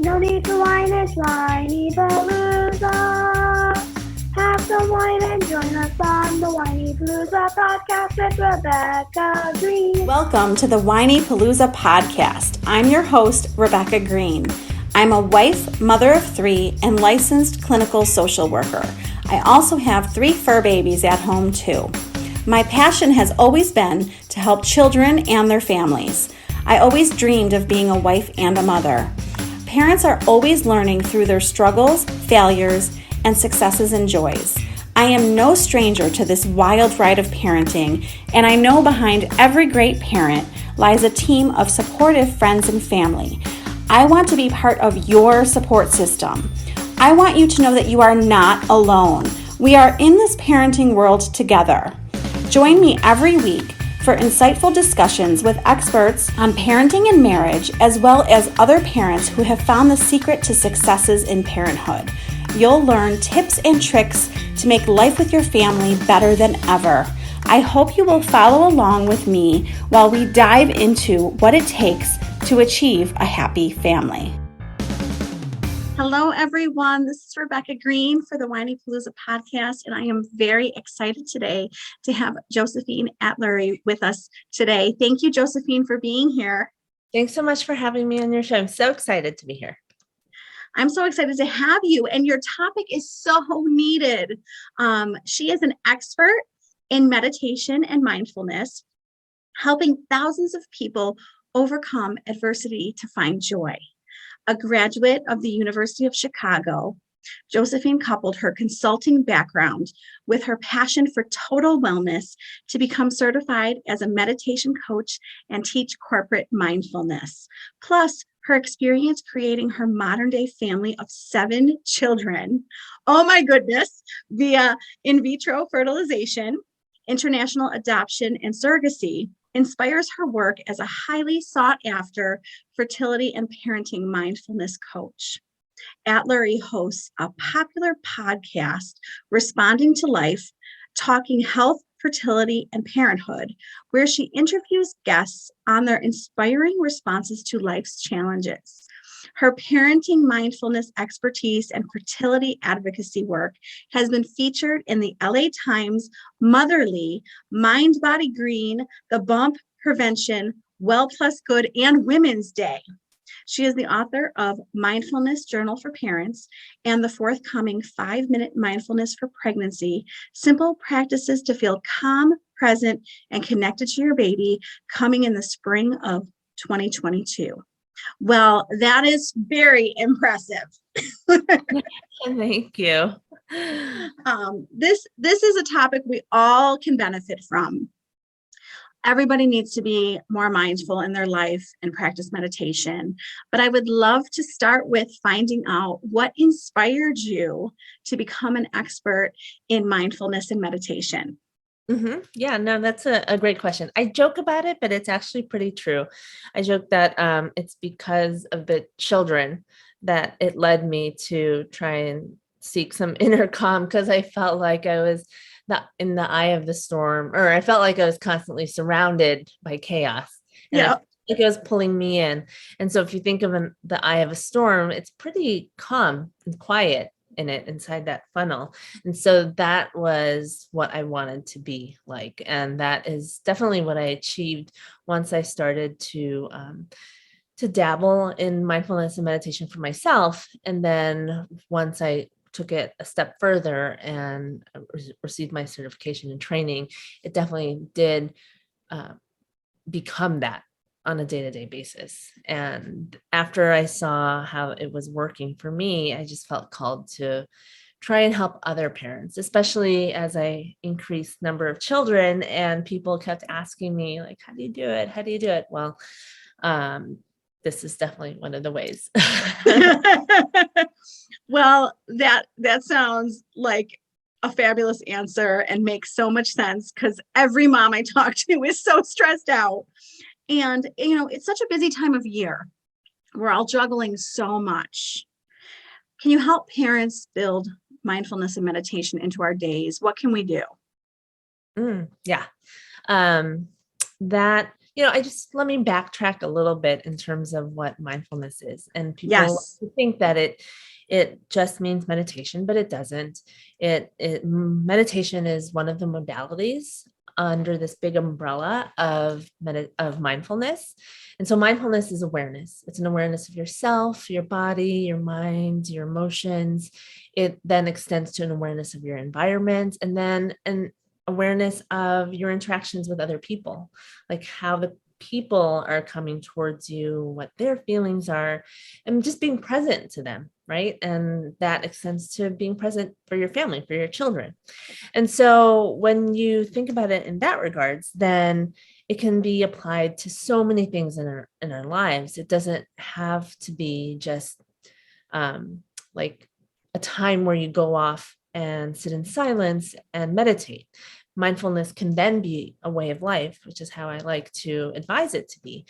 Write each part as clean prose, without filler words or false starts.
No need to whine, it's Whinypaluza. Have some wine and join us on the Whinypaluza podcast with Rebecca Greene. Welcome to the Whinypaluza podcast. I'm your host, Rebecca Greene. I'm a wife, mother of 3, and licensed clinical social worker. I also have 3 fur babies at home too. My passion has always been to help children and their families. I always dreamed of being a wife and a mother. Parents are always learning through their struggles, failures, and successes and joys. I am no stranger to this wild ride of parenting, and I know behind every great parent lies a team of supportive friends and family. I want to be part of your support system. I want you to know that you are not alone. We are in this parenting world together. Join me every week for insightful discussions with experts on parenting and marriage, as well as other parents who have found the secret to successes in parenthood. You'll learn tips and tricks to make life with your family better than ever. I hope you will follow along with me while we dive into what it takes to achieve a happy family. Hello, everyone. This is Rebecca Greene for the Whinypaluza podcast, and I am very excited today to have Josephine Atluri with us today. Thank you, Josephine, for being here. Thanks so much for having me on your show. I'm so excited to be here. I'm so excited to have you, and your topic is so needed. She is an expert in meditation and mindfulness, helping thousands of people overcome adversity to find joy. A graduate of the University of Chicago, Josephine coupled her consulting background with her passion for total wellness to become certified as a meditation coach and teach corporate mindfulness. Plus, her experience creating her modern-day family of 7 children, oh my goodness, via in vitro fertilization, international adoption, and surrogacy, inspires her work as a highly sought-after fertility and parenting mindfulness coach. Atluri hosts a popular podcast, Responding to Life, talking health, fertility, and parenthood, where she interviews guests on their inspiring responses to life's challenges. Her parenting mindfulness expertise and fertility advocacy work has been featured in the LA Times, Motherly, MindBodyGreen, The Bump Prevention, Well+Good, and Women's Day. She is the author of Mindfulness Journal for Parents and the forthcoming 5-Minute Mindfulness for Pregnancy, Simple Practices to Feel Calm, Present, and Connected to Your Baby, coming in the spring of 2022. Well, that is very impressive. Thank you. This is a topic we all can benefit from. Everybody needs to be more mindful in their life and practice meditation. But I would love to start with finding out what inspired you to become an expert in mindfulness and meditation. Mm-hmm. Yeah, no, that's a great question. I joke about it, but it's actually pretty true. I joke that it's because of the children that it led me to try and seek some inner calm, because I felt like I was in the eye of the storm, or I felt like I was constantly surrounded by chaos. And I felt like it was pulling me in. And so if you think of the eye of a storm, it's pretty calm and quiet in it inside that funnel. And so that was what I wanted to be like. And that is definitely what I achieved once I started to dabble in mindfulness and meditation for myself. And then once I took it a step further and received my certification and training, it definitely did become that on a day-to-day basis. And after I saw how it was working for me, I just felt called to try and help other parents, especially as I increased number of children, and people kept asking me, like, how do you do it? How do you do it? Well, this is definitely one of the ways. Well, that sounds like a fabulous answer and makes so much sense, because every mom I talk to is so stressed out. And, it's such a busy time of year. We're all juggling so much. Can you help parents build mindfulness and meditation into our days? What can we do? Yeah. That let me backtrack a little bit in terms of what mindfulness is. And people Yes. think that it just means meditation, but it doesn't. Meditation is one of the modalities under this big umbrella of mindfulness. And so mindfulness is awareness. It's an awareness of yourself, your body, your mind, your emotions. It then extends to an awareness of your environment, and then an awareness of your interactions with other people, like how the people are coming towards you, what their feelings are, and just being present to them, right? And that extends to being present for your family, for your children. And so when you think about it in that regards, then it can be applied to so many things in our lives. It doesn't have to be just like a time where you go off and sit in silence and meditate. Mindfulness can then be a way of life, which is how I like to advise it to be,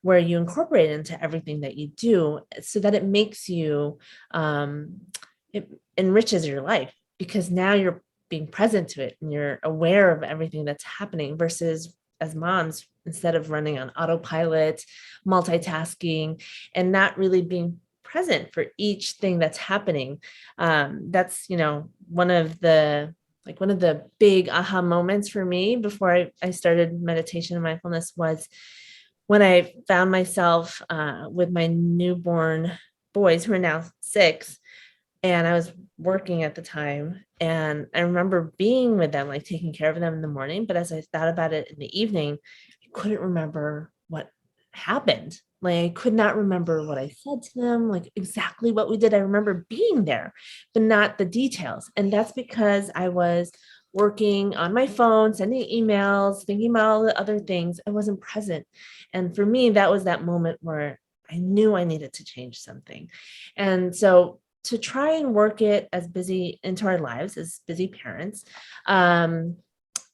where you incorporate it into everything that you do so that it makes you, it enriches your life, because now you're being present to it and you're aware of everything that's happening, versus as moms, instead of running on autopilot, multitasking, and not really being present for each thing that's happening. That's, one of the big aha moments for me before I started meditation and mindfulness was when I found myself with my newborn boys, who are now 6, and I was working at the time. And I remember being with them, like taking care of them in the morning. But as I thought about it in the evening, I couldn't remember what happened. Like I could not remember what I said to them, like exactly what we did. I remember being there, but not the details. And that's because I was working on my phone, sending emails, thinking about all the other things. I wasn't present. And for me, that was that moment where I knew I needed to change something. And so to try and work it as busy into our lives as busy parents,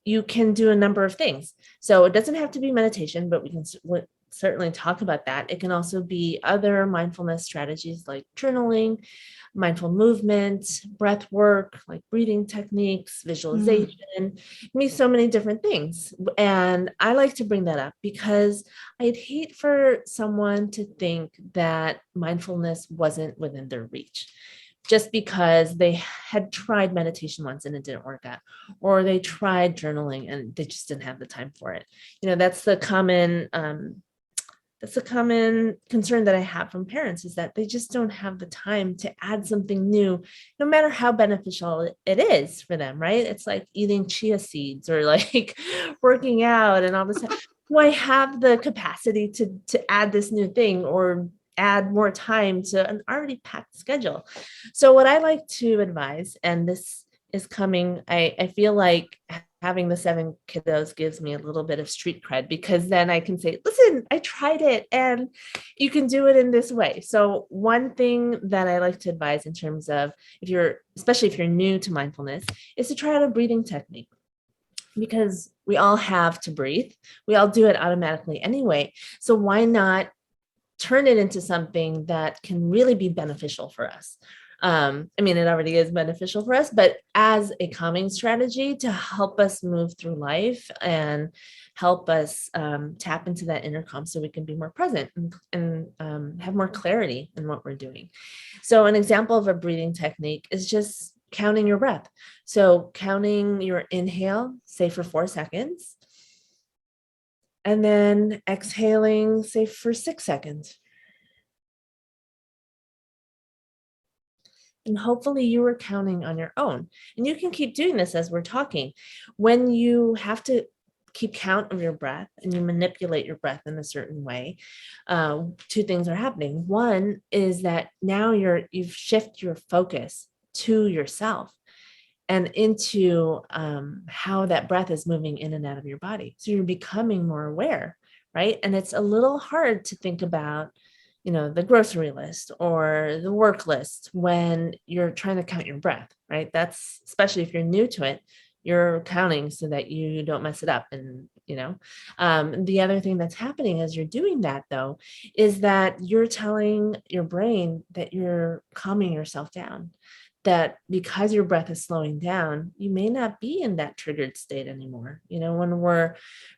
you can do a number of things. So it doesn't have to be meditation, but we can certainly talk about that. It can also be other mindfulness strategies like journaling, mindful movement, breath work, like breathing techniques, visualization. It can be so many different things. And I like to bring that up because I'd hate for someone to think that mindfulness wasn't within their reach just because they had tried meditation once and it didn't work out, or they tried journaling and they just didn't have the time for it. That's the common concern that I have from parents, is that they just don't have the time to add something new, no matter how beneficial it is for them, right? It's like eating chia seeds or like working out and all this. Do I have the capacity to add this new thing or add more time to an already packed schedule? So what I like to advise, and this is coming, I feel like having the 7 kiddos gives me a little bit of street cred, because then I can say, listen, I tried it and you can do it in this way. So one thing that I like to advise in terms of, especially if you're new to mindfulness, is to try out a breathing technique, because we all have to breathe. We all do it automatically anyway. So why not turn it into something that can really be beneficial for us? It already is beneficial for us, but as a calming strategy to help us move through life and help us tap into that inner calm so we can be more present and have more clarity in what we're doing. So an example of a breathing technique is just counting your breath. So counting your inhale, say for 4 seconds, and then exhaling, say for 6 seconds. And hopefully you were counting on your own. And you can keep doing this as we're talking. When you have to keep count of your breath and you manipulate your breath in a certain way, 2 things are happening. One is that now you've shifted your focus to yourself and into how that breath is moving in and out of your body. So you're becoming more aware, right? And it's a little hard to think about, the grocery list or the work list when you're trying to count your breath, right? That's, especially if you're new to it, you're counting so that you don't mess it up. And, the other thing that's happening as you're doing that, though, is that you're telling your brain that you're calming yourself down, that because your breath is slowing down, you may not be in that triggered state anymore. When we're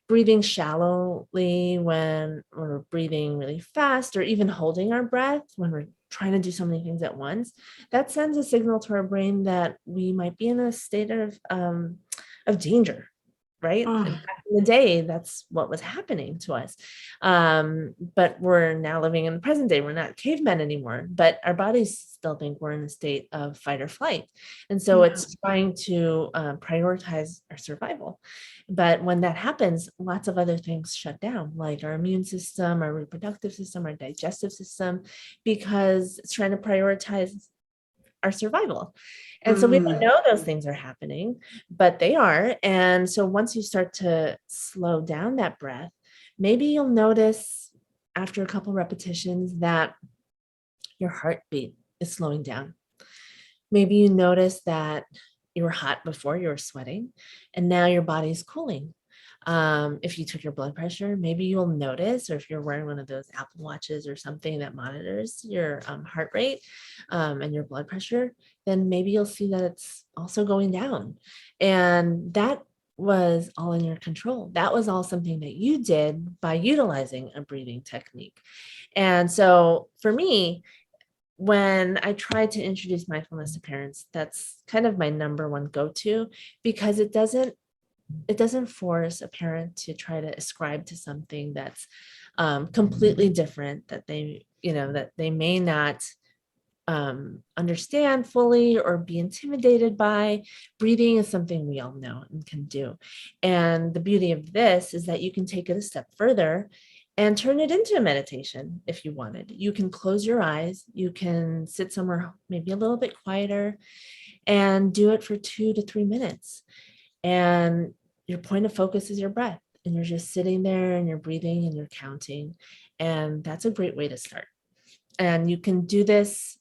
breathing shallowly, when we're breathing really fast, or even holding our breath when we're trying to do so many things at once, that sends a signal to our brain that we might be in a state of danger. Right. And back in the day, that's what was happening to us. But we're now living in the present day. We're not cavemen anymore, but our bodies still think we're in a state of fight or flight. And so it's trying to prioritize our survival. But when that happens, lots of other things shut down, like our immune system, our reproductive system, our digestive system, because it's trying to prioritize our survival. And so we don't know those things are happening, but they are. And so once you start to slow down that breath, maybe you'll notice after a couple repetitions that your heartbeat is slowing down. Maybe you notice that you were hot before, you were sweating, and now your body's cooling. If you took your blood pressure, maybe you'll notice, or if you're wearing one of those Apple Watches or something that monitors your heart rate and your blood pressure, then maybe you'll see that it's also going down. And that was all in your control. That was all something that you did by utilizing a breathing technique. And so for me, when I try to introduce mindfulness to parents, that's kind of my number one go-to, because it doesn't force a parent to try to ascribe to something that's completely different, that they may not understand fully or be intimidated by. Breathing is something we all know and can do. And the beauty of this is that you can take it a step further and turn it into a meditation if you wanted. You can close your eyes, you can sit somewhere maybe a little bit quieter and do it for 2 to 3 minutes. And your point of focus is your breath, and you're just sitting there and you're breathing and you're counting. And that's a great way to start. And you can do this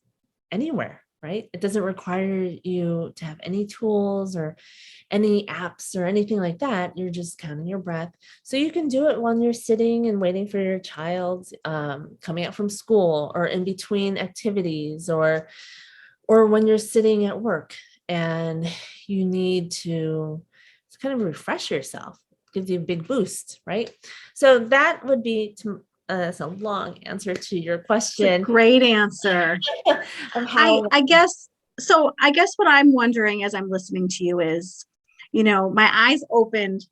anywhere, right? It doesn't require you to have any tools or any apps or anything like that. You're just counting your breath. So you can do it when you're sitting and waiting for your child coming out from school, or in between activities, or when you're sitting at work and you need to kind of refresh yourself. It gives you a big boost, right? So that would be that's a long answer to your question. Great answer. Of how I guess what I'm wondering as I'm listening to you is, my eyes opened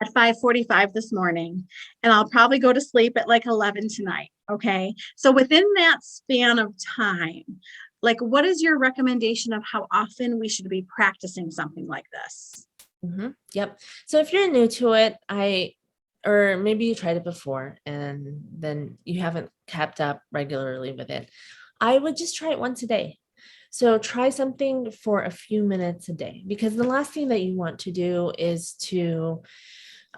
at 5:45 this morning, and I'll probably go to sleep at like 11 tonight. Okay. So within that span of time, like, what is your recommendation of how often we should be practicing something like this? Yep. So if you're new to it, or maybe you tried it before and then you haven't kept up regularly with it, I would just try it once a day. So try something for a few minutes a day, because the last thing that you want to do is to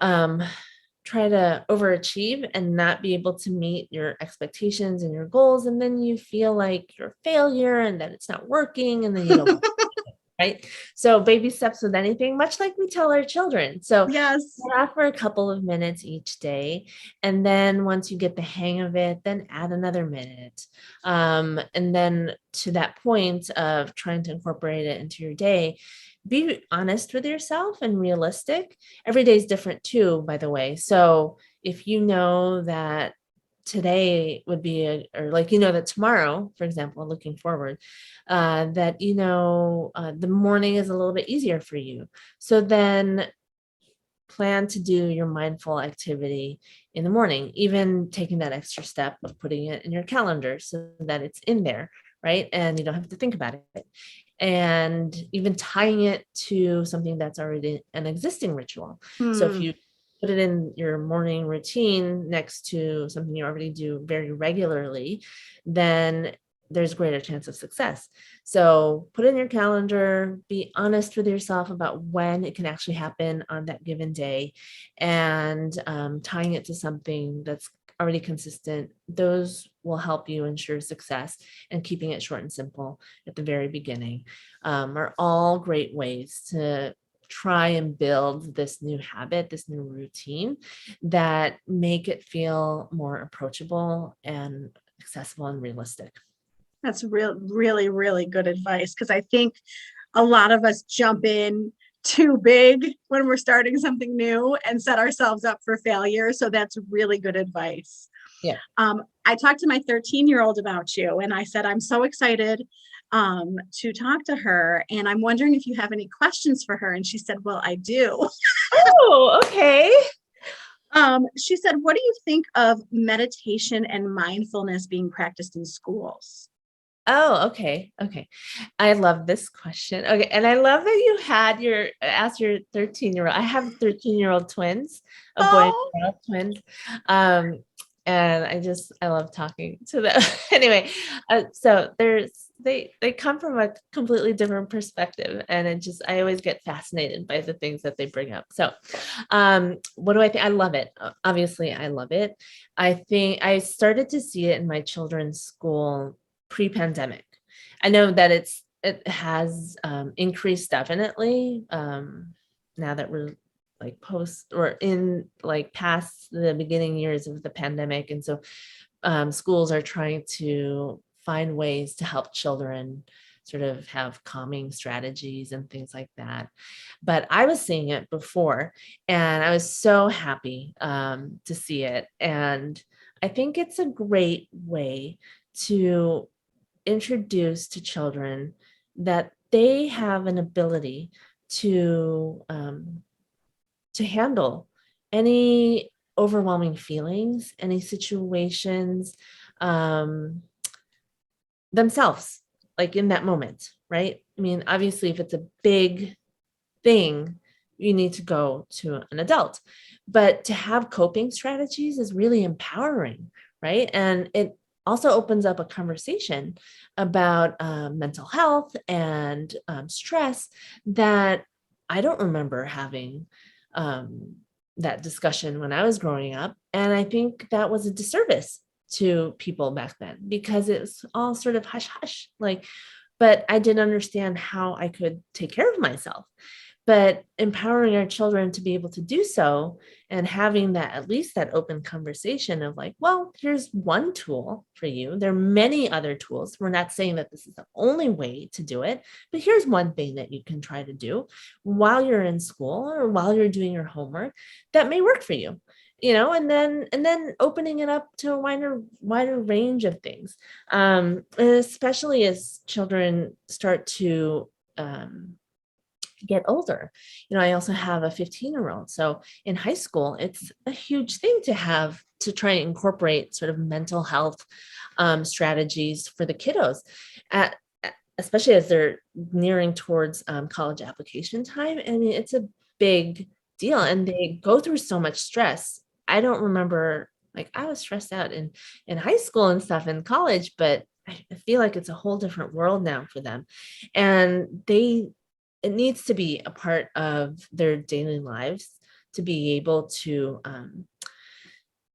try to overachieve and not be able to meet your expectations and your goals. And then you feel like you're a failure and that it's not working, and then you don't right? So baby steps with anything, much like we tell our children. So yes, start for a couple of minutes each day. And then once you get the hang of it, then add another minute. And then to that point of trying to incorporate it into your day, be honest with yourself and realistic. Every day is different too, by the way. So if you know that today would be or that tomorrow, for example, looking forward, that the morning is a little bit easier for you, so then plan to do your mindful activity in the morning, even taking that extra step of putting it in your calendar so that it's in there, right? And you don't have to think about it, and even tying it to something that's already an existing ritual. So if you put it in your morning routine next to something you already do very regularly, then there's greater chance of success. So put it in your calendar, be honest with yourself about when it can actually happen on that given day, and tying it to something that's already consistent. Those will help you ensure success, and keeping it short and simple at the very beginning are all great ways to try and build this new habit, this new routine that make it feel more approachable and accessible and realistic. That's really, really good advice. Because I think a lot of us jump in too big when we're starting something new and set ourselves up for failure. So that's really good advice. Yeah. I talked to my 13-year-old about you, and I said, I'm so excited to talk to her. And I'm wondering if you have any questions for her. And she said, well, I do. Oh, okay. She said, what do you think of meditation and mindfulness being practiced in schools? Oh, okay. Okay. I love this question. Okay. And I love that you had asked your 13-year-old. I have 13-year-old twins, a boy and Oh, girl twins. Um, and I love talking to them. Anyway, so they come from a completely different perspective. And I always get fascinated by the things that they bring up. So, what do I think? I love it. Obviously, I love it. I think I started to see it in my children's school pre-pandemic. I know that it has increased definitely now that we're like post or in like past the beginning years of the pandemic. And so schools are trying to find ways to help children sort of have calming strategies and things like that. But I was seeing it before and I was so happy to see it. And I think it's a great way to introduce to children that they have an ability to handle any overwhelming feelings, any situations themselves, like in that moment, right? I mean, obviously, if it's a big thing, you need to go to an adult, but to have coping strategies is really empowering, right? And it also opens up a conversation about mental health and stress that I don't remember having that discussion when I was growing up. And I think that was a disservice to people back then because it was all sort of hush hush, like, but I didn't understand how I could take care of myself. But empowering our children to be able to do so and having that, at least that open conversation of like, well, here's one tool for you. There are many other tools. We're not saying that this is the only way to do it, but here's one thing that you can try to do while you're in school or while you're doing your homework that may work for you. And then opening it up to a wider range of things, and especially as children start to get older. I also have a 15-year-old. So in high school, it's a huge thing to try and incorporate sort of mental health strategies for the kiddos, especially as they're nearing towards college application time. I mean, it's a big deal and they go through so much stress. I don't remember, like I was stressed out in high school and stuff in college, but I feel like it's a whole different world now for them. And it needs to be a part of their daily lives to be able to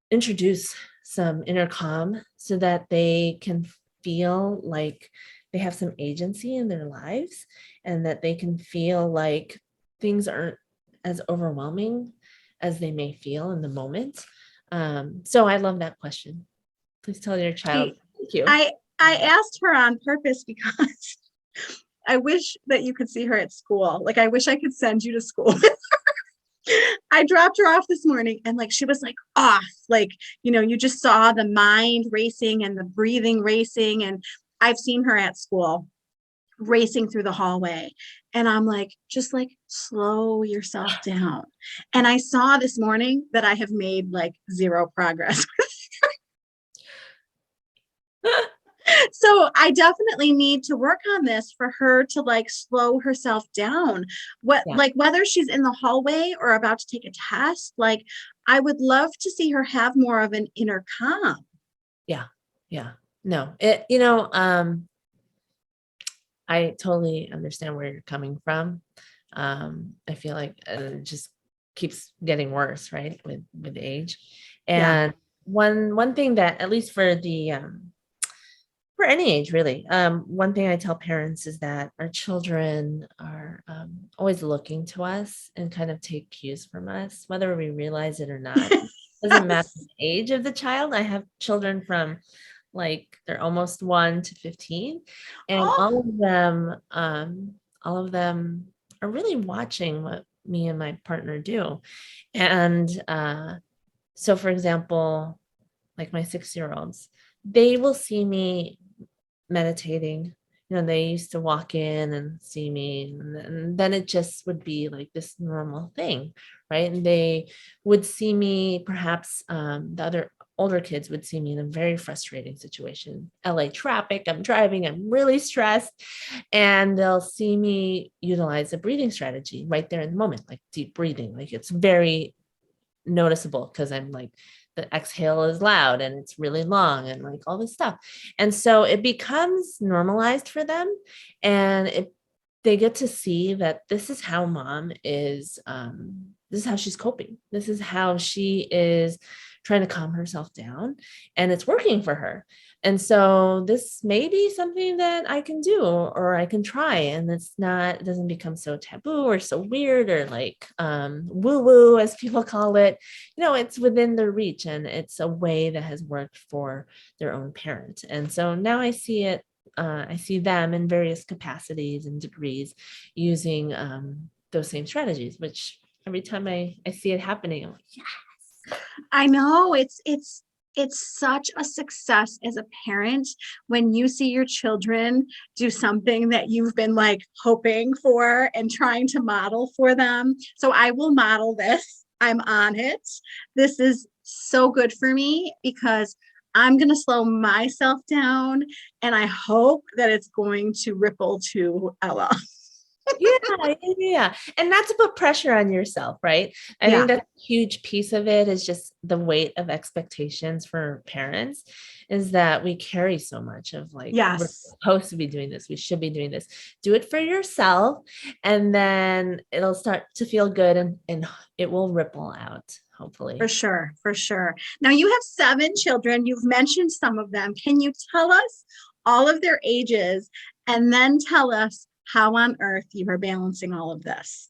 introduce some inner calm so that they can feel like they have some agency in their lives and that they can feel like things aren't as overwhelming as they may feel in the moment. So I love that question. Please tell your child. Thank you. I asked her on purpose because I wish that you could see her at school. Like, I wish I could send you to school. I dropped her off this morning and like, she was like off, like, you just saw the mind racing and the breathing racing. And I've seen her at school racing through the hallway. And I'm like, just like slow yourself down. And I saw this morning that I have made like zero progress. So I definitely need to work on this for her to like slow herself down. Yeah. Like whether she's in the hallway or about to take a test, like I would love to see her have more of an inner calm. Yeah. Yeah. No, I totally understand where you're coming from. I feel like it just keeps getting worse, right? With age. And one thing that, at least for for any age, really, one thing I tell parents is that our children are always looking to us and kind of take cues from us, whether we realize it or not. It doesn't matter the age of the child. I have children from like they're almost 1 to 15, and Oh, all of them are really watching what me and my partner do. And so for example, like my 6-year-olds, they will see me meditating. They used to walk in and see me, and then it just would be like this normal thing, right? And they would see me, perhaps the other older kids would see me in a very frustrating situation. LA traffic, I'm driving, I'm really stressed, and they'll see me utilize a breathing strategy right there in the moment, like deep breathing. Like it's very noticeable because I'm like, the exhale is loud and it's really long and like all this stuff. And so it becomes normalized for them. And they get to see that this is how mom is, this is how she's coping. This is how she is trying to calm herself down, and it's working for her. And so this may be something that I can do or I can try. And it doesn't become so taboo or so weird or like woo-woo, as people call it. It's within their reach, and it's a way that has worked for their own parent. And so now I see it. I see them in various capacities and degrees using those same strategies, which every time I see it happening, I'm like, yeah. I know it's such a success as a parent when you see your children do something that you've been like hoping for and trying to model for them. So I will model this. I'm on it. This is so good for me because I'm going to slow myself down, and I hope that it's going to ripple to Ella. Yeah. And not to put pressure on yourself, right? I Yeah. think that's a huge piece of it, is just the weight of expectations for parents, is that we carry so much of like, we're Yes. supposed to be doing this. We should be doing this. Do it for yourself. And then it'll start to feel good, and it will ripple out, hopefully. For sure. For sure. Now you have 7 children. You've mentioned some of them. Can you tell us all of their ages and then tell us how on earth you are balancing all of this?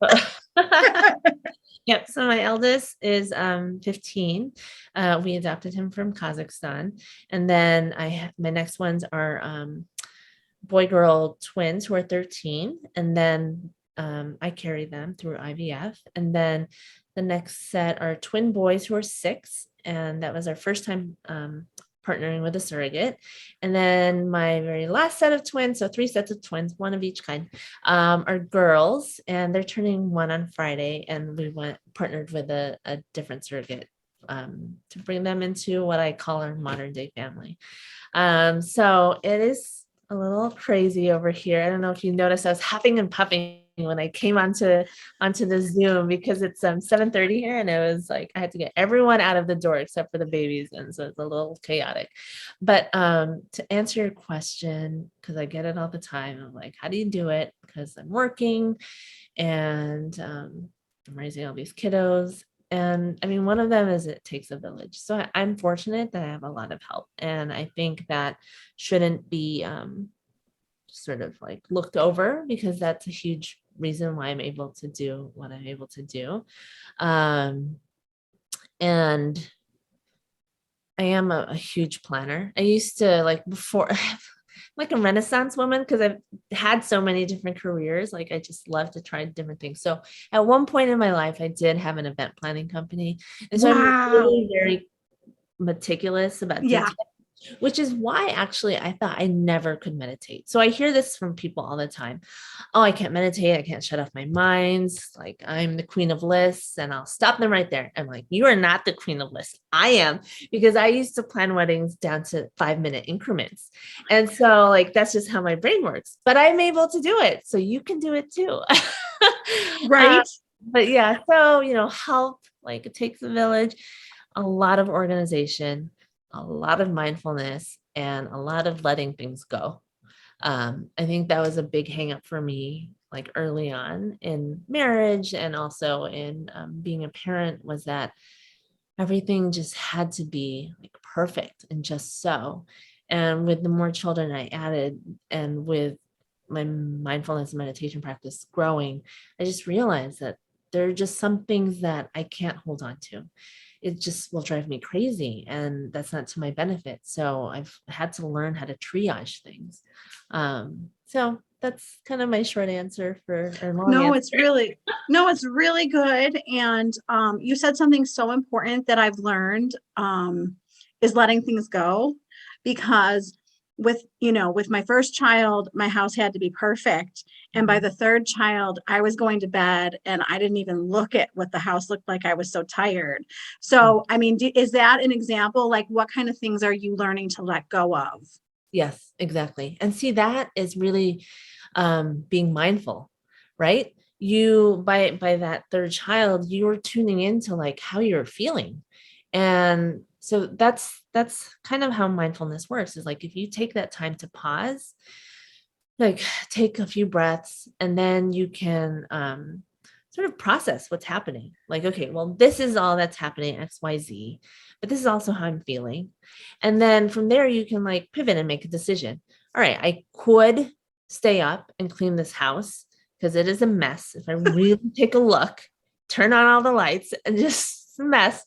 Yep. So my eldest is 15. We adopted him from Kazakhstan. And then my next ones are boy-girl twins who are 13. And then I carry them through IVF. And then the next set are twin boys who are 6. And that was our first time partnering with a surrogate. And then my very last set of twins, so 3 sets of twins, 1 of each kind, are girls, and they're turning 1 on Friday. And we partnered with a different surrogate to bring them into what I call our modern day family. So it is a little crazy over here. I don't know if you noticed, I was huffing and puffing when I came onto the Zoom, because it's 7:30 here, and it was like I had to get everyone out of the door except for the babies, and so it's a little chaotic. But to answer your question, because I get it all the time, I'm like, how do you do it? Because I'm working and I'm raising all these kiddos. And I mean, one of them is it takes a village. So I'm fortunate that I have a lot of help. And I think that shouldn't be sort of like looked over, because that's a huge reason why I'm able to do what I'm able to do. And I am a huge planner. I used to, like, before, like a Renaissance woman, because I've had so many different careers. Like I just love to try different things. So at one point in my life, I did have an event planning company. And so I'm really very meticulous about detail, which is why actually I thought I never could meditate. So I hear this from people all the time. Oh, I can't meditate. I can't shut off my mind. Like I'm the queen of lists, and I'll stop them right there. I'm like, you are not the queen of lists. I am, because I used to plan weddings down to 5-minute increments. And so like, that's just how my brain works, but I'm able to do it. So you can do it too. Right. But yeah, so, help, like it takes a village, a lot of organization, a lot of mindfulness, and a lot of letting things go. I think that was a big hang up for me, like early on in marriage and also in being a parent, was that everything just had to be like perfect and just so. And with the more children I added, and with my mindfulness and meditation practice growing, I just realized that there are just some things that I can't hold on to. It just will drive me crazy, and that's not to my benefit. So I've had to learn how to triage things. So that's kind of my short answer for a long No, answer. it's really good. And you said something so important that I've learned is letting things go, because with my first child, my house had to be perfect. And by the third child, I was going to bed and I didn't even look at what the house looked like. I was so tired. So, I mean, is that an example? Like, what kind of things are you learning to let go of? Yes, exactly. And see, that is really being mindful, right? You, by that third child, you're tuning into like how you're feeling. And so that's kind of how mindfulness works, is like if you take that time to pause, like take a few breaths, and then you can sort of process what's happening. Like, okay, well, this is all that's happening, XYZ, but this is also how I'm feeling. And then from there, you can like pivot and make a decision. All right, I could stay up and clean this house because it is a mess. If I really take a look, turn on all the lights and just a mess,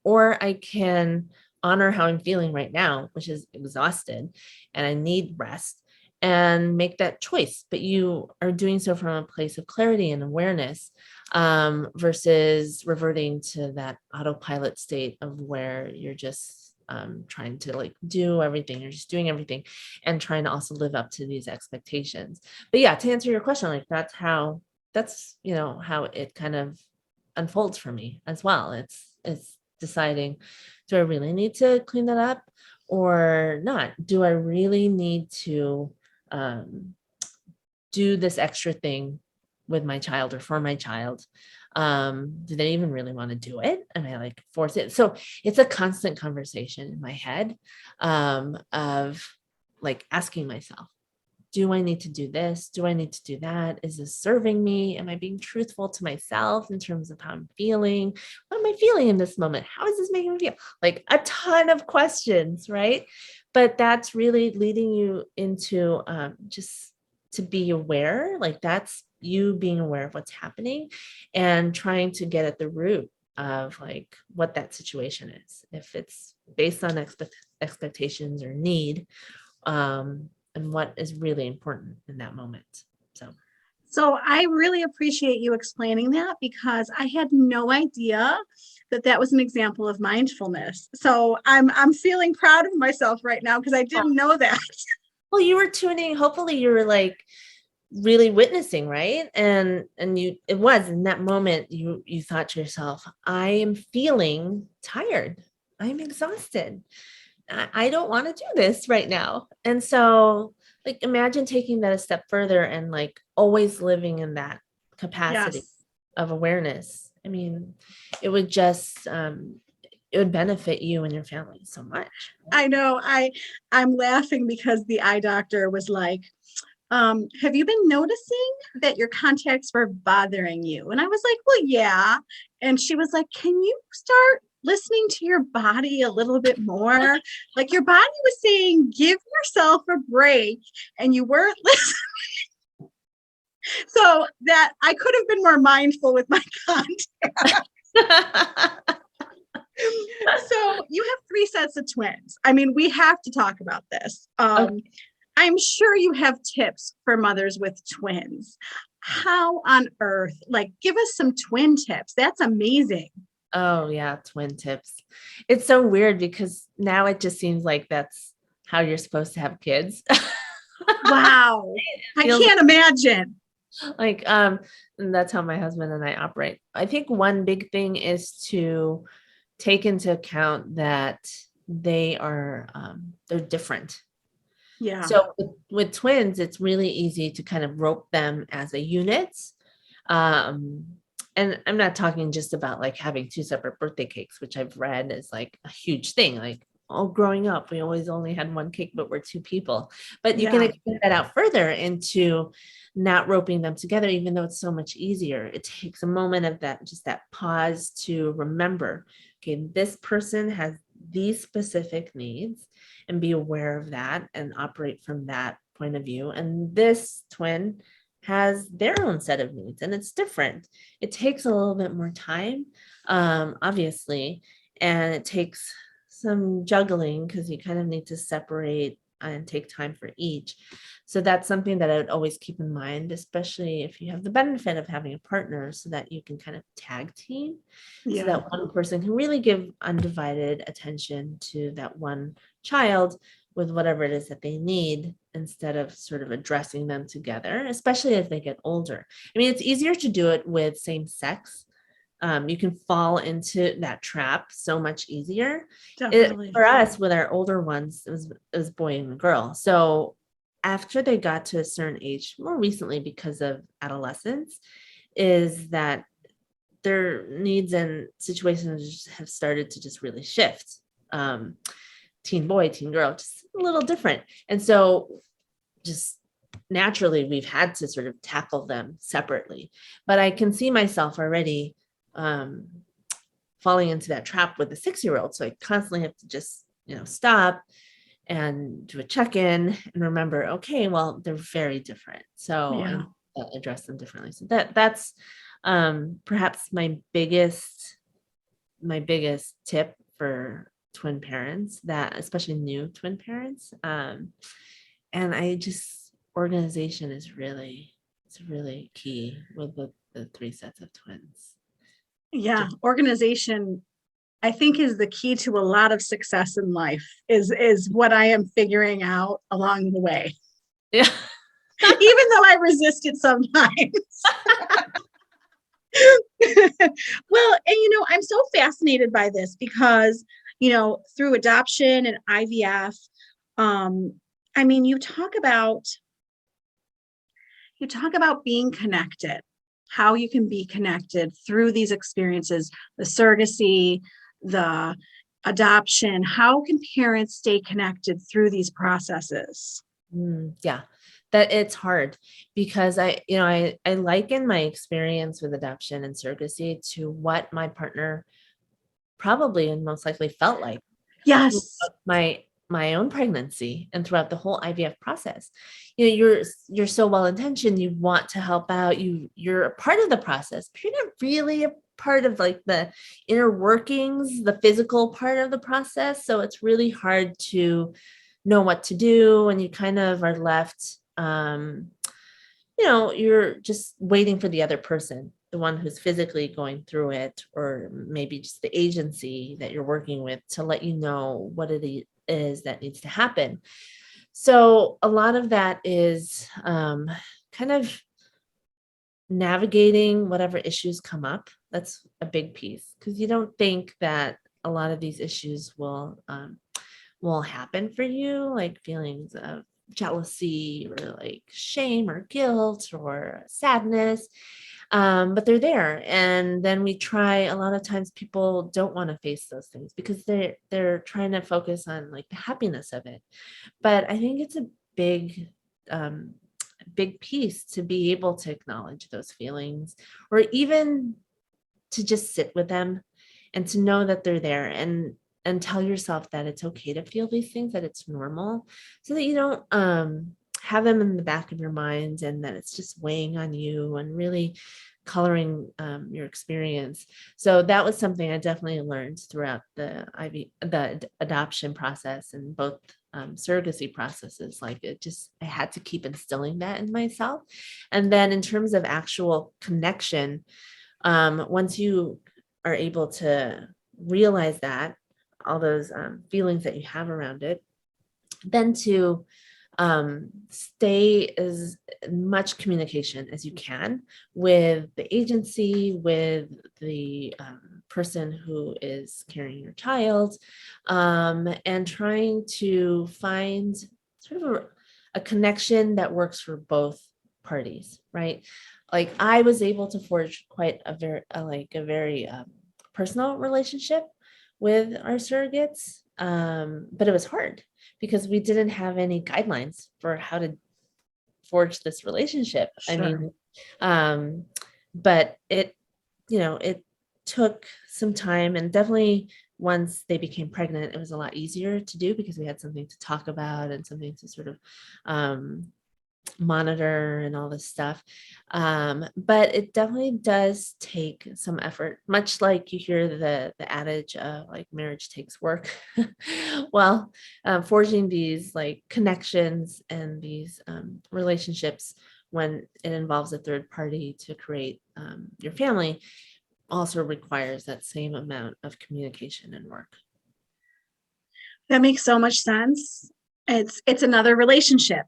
or I can honor how I'm feeling right now, which is exhausted and I need rest, and make that choice. But you are doing so from a place of clarity and awareness, versus reverting to that autopilot state of where you're just trying to like do everything. You're just doing everything and trying to also live up to these expectations. But yeah, to answer your question, like that's how it kind of unfolds for me as well. It's deciding, do I really need to clean that up or not? Do I really need to do this extra thing with my child or for my child? Do they even really want to do it? And I like force it. So it's a constant conversation in my head of like asking myself, do I need to do this? Do I need to do that? Is this serving me? Am I being truthful to myself in terms of how I'm feeling? What am I feeling in this moment? How is this making me feel? Like a ton of questions, right? But that's really leading you into just to be aware. Like that's you being aware of what's happening and trying to get at the root of like what that situation is. If it's based on expectations or need, and what is really important in that moment. So I really appreciate you explaining that, because I had no idea that was an example of mindfulness. So I'm feeling proud of myself right now because I didn't know that. Well, you were tuning, hopefully you were like really witnessing, right? And it was in that moment you thought to yourself, I am feeling tired. I'm exhausted. I don't want to do this right now. And so like imagine taking that a step further and like always living in that capacity of awareness. I mean, it would just it would benefit you and your family so much. I know. I'm laughing because the eye doctor was like, have you been noticing that your contacts were bothering you? And I was like, well, yeah. And she was like, can you start listening to your body a little bit more? Like your body was saying, give yourself a break, and you weren't listening. So that I could have been more mindful with my contacts. So you have 3 sets of twins. I mean, we have to talk about this. Okay. I'm sure you have tips for mothers with twins. How on earth, like, give us some twin tips. That's amazing. Oh yeah, twin tips. It's so weird because now it just seems like that's how you're supposed to have kids. Wow. I can't imagine. Like, and that's how my husband and I operate. I think one big thing is to take into account that they're different. Yeah. So with twins, it's really easy to kind of rope them as a unit. And I'm not talking just about like having 2 separate birthday cakes, which I've read is like a huge thing. Like, oh, growing up, we always only had 1 cake, but we're 2 people. But you can extend that out further into not roping them together, even though it's so much easier. It takes a moment of that, just that pause to remember, okay, this person has these specific needs, and be aware of that and operate from that point of view. And this twin has their own set of needs, and it's different. It takes a little bit more time, obviously, and it takes some juggling because you kind of need to separate and take time for each. So that's something that I would always keep in mind, especially if you have the benefit of having a partner, so that you can kind of tag team, so that one person can really give undivided attention to that one child with whatever it is that they need, instead of sort of addressing them together, especially as they get older. I mean, it's easier to do it with same sex. You can fall into that trap so much easier. Definitely. For us, with our older ones, it was boy and girl. So after they got to a certain age, more recently because of adolescence, is that their needs and situations have started to just really shift. Teen boy, teen girl, just a little different. And so just naturally, we've had to sort of tackle them separately. But I can see myself already falling into that trap with a 6-year-old. So I constantly have to just, stop and do a check-in and remember, okay, well, they're very different. So I address them differently. So that's perhaps my biggest tip for twin parents, that especially new twin parents. And I just, organization is really key with the 3 sets of twins. Yeah, organization, I think, is the key to a lot of success in life, is what I am figuring out along the way. Yeah. Even though I resist it sometimes. Well, and I'm so fascinated by this because, through adoption and IVF, I mean, you talk about being connected, how you can be connected through these experiences, the surrogacy, the adoption. How can parents stay connected through these processes? Yeah, that it's hard, because I liken my experience with adoption and surrogacy to what my partner probably and most likely felt like Yes. my own pregnancy and throughout the whole IVF process. You're so well-intentioned, you want to help out, you're a part of the process, but you're not really a part of like the inner workings, the physical part of the process. So it's really hard to know what to do, and you kind of are left, you're just waiting for the other person, the one who's physically going through it, or maybe just the agency that you're working with, to let you know what it is that needs to happen. So a lot of that is kind of navigating whatever issues come up. That's a big piece, because you don't think that a lot of these issues will happen for you, like feelings of jealousy or like shame or guilt or sadness, but they're there. And then we try, a lot of times people don't want to face those things because they're trying to focus on like the happiness of it. But I think it's a big piece to be able to acknowledge those feelings, or even to just sit with them and to know that they're there, and tell yourself that it's okay to feel these things, that it's normal, so that you don't have them in the back of your mind, and that it's just weighing on you and really coloring your experience. So that was something I definitely learned throughout the adoption process, and both surrogacy processes. Like, I had to keep instilling that in myself. And then in terms of actual connection, once you are able to realize that, all those feelings that you have around it, then to stay as much communication as you can with the agency, with the person who is carrying your child, and trying to find sort of a connection that works for both parties, right? Like, I was able to forge quite a very personal relationship with our surrogates, but it was hard because we didn't have any guidelines for how to forge this relationship. Sure. I mean, but it took some time, and definitely once they became pregnant, it was a lot easier to do because we had something to talk about and something to sort of monitor and all this stuff. But it definitely does take some effort, much like you hear the adage of like marriage takes work. Well, forging these like connections and these relationships when it involves a third party to create your family also requires that same amount of communication and work. That makes so much sense. It's another relationship.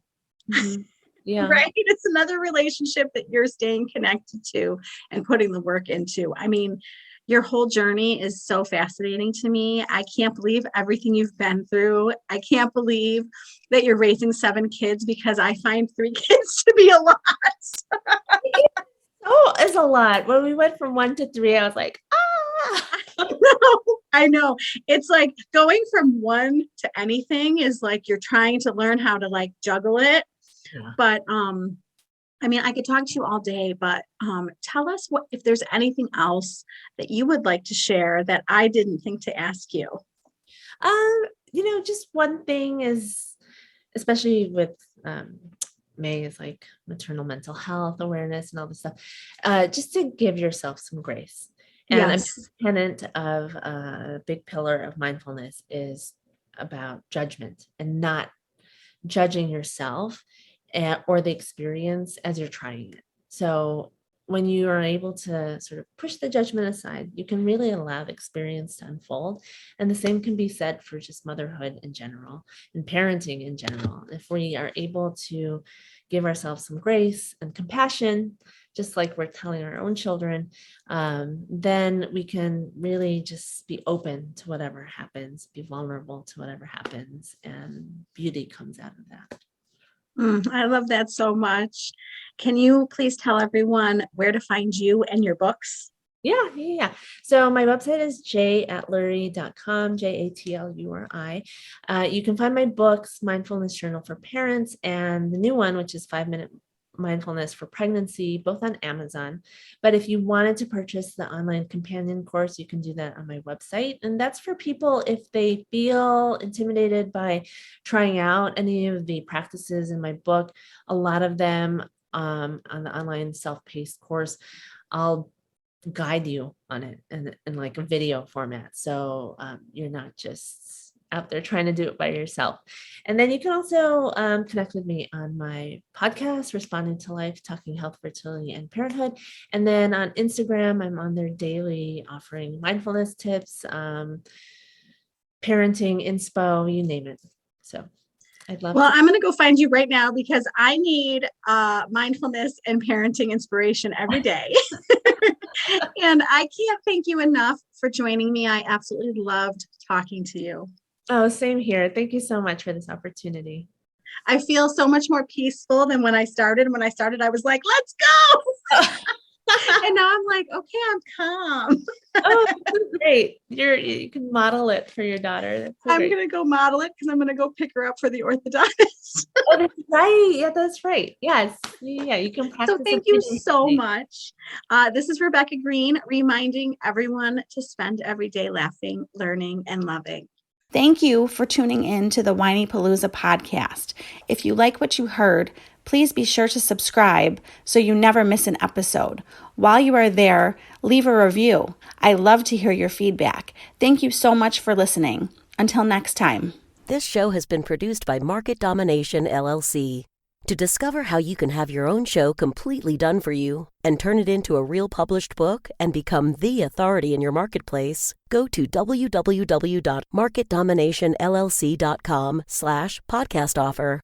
Mm-hmm. Yeah. Right? It's another relationship that you're staying connected to and putting the work into. I mean, your whole journey is so fascinating to me. I can't believe everything you've been through. I can't believe that you're raising 7 kids, because I find 3 kids to be a lot. Oh, it's a lot. When we went from 1 to 3, I was like, I know. It's like going from 1 to anything is like you're trying to learn how to like juggle it. Yeah. But I mean, I could talk to you all day, but tell us what, if there's anything else that you would like to share that I didn't think to ask you. Just one thing is, especially with May is like maternal mental health awareness and all this stuff, just to give yourself some grace. And Yes. a tenet of a big pillar of mindfulness is about judgment and not judging yourself or the experience as you're trying it. So when you are able to sort of push the judgment aside, you can really allow the experience to unfold. And the same can be said for just motherhood in general and parenting in general. If we are able to give ourselves some grace and compassion, just like we're telling our own children, then we can really just be open to whatever happens, be vulnerable to whatever happens, and beauty comes out of that. I love that so much. Can you please tell everyone where to find you and your books? Yeah. So my website is jatluri.com, Jatluri. You can find my books, Mindfulness Journal for Parents, and the new one, which is 5-Minute Mindfulness for Pregnancy, both on Amazon. But if you wanted to purchase the online companion course, you can do that on my website. And that's for people if they feel intimidated by trying out any of the practices in my book. A lot of them on the online self-paced course, I'll guide you on it in like a video format. So you're not just out there trying to do it by yourself. And then you can also connect with me on my podcast, Responding to Life, Talking Health, Fertility, and Parenthood. And then on Instagram, I'm on there daily offering mindfulness tips, parenting, inspo, you name it. So I'd love I'm going to go find you right now, because I need mindfulness and parenting inspiration every day. And I can't thank you enough for joining me. I absolutely loved talking to you. Oh, same here. Thank you so much for this opportunity. I feel so much more peaceful than when I started. When I started, I was like, let's go. And now I'm like, okay, I'm calm. Oh, that's great. You can model it for your daughter. I'm going to go model it, because I'm going to go pick her up for the orthodontist. Oh, that's right. Yeah, that's right. Yes. Yeah, you can practice. So thank you so much. This is Rebecca Greene, reminding everyone to spend every day laughing, learning, and loving. Thank you for tuning in to the Whinypaluza podcast. If you like what you heard, please be sure to subscribe so you never miss an episode. While you are there, leave a review. I love to hear your feedback. Thank you so much for listening. Until next time. This show has been produced by Market Domination, LLC. To discover how you can have your own show completely done for you and turn it into a real published book and become the authority in your marketplace, go to www.marketdominationllc.com/podcast offer.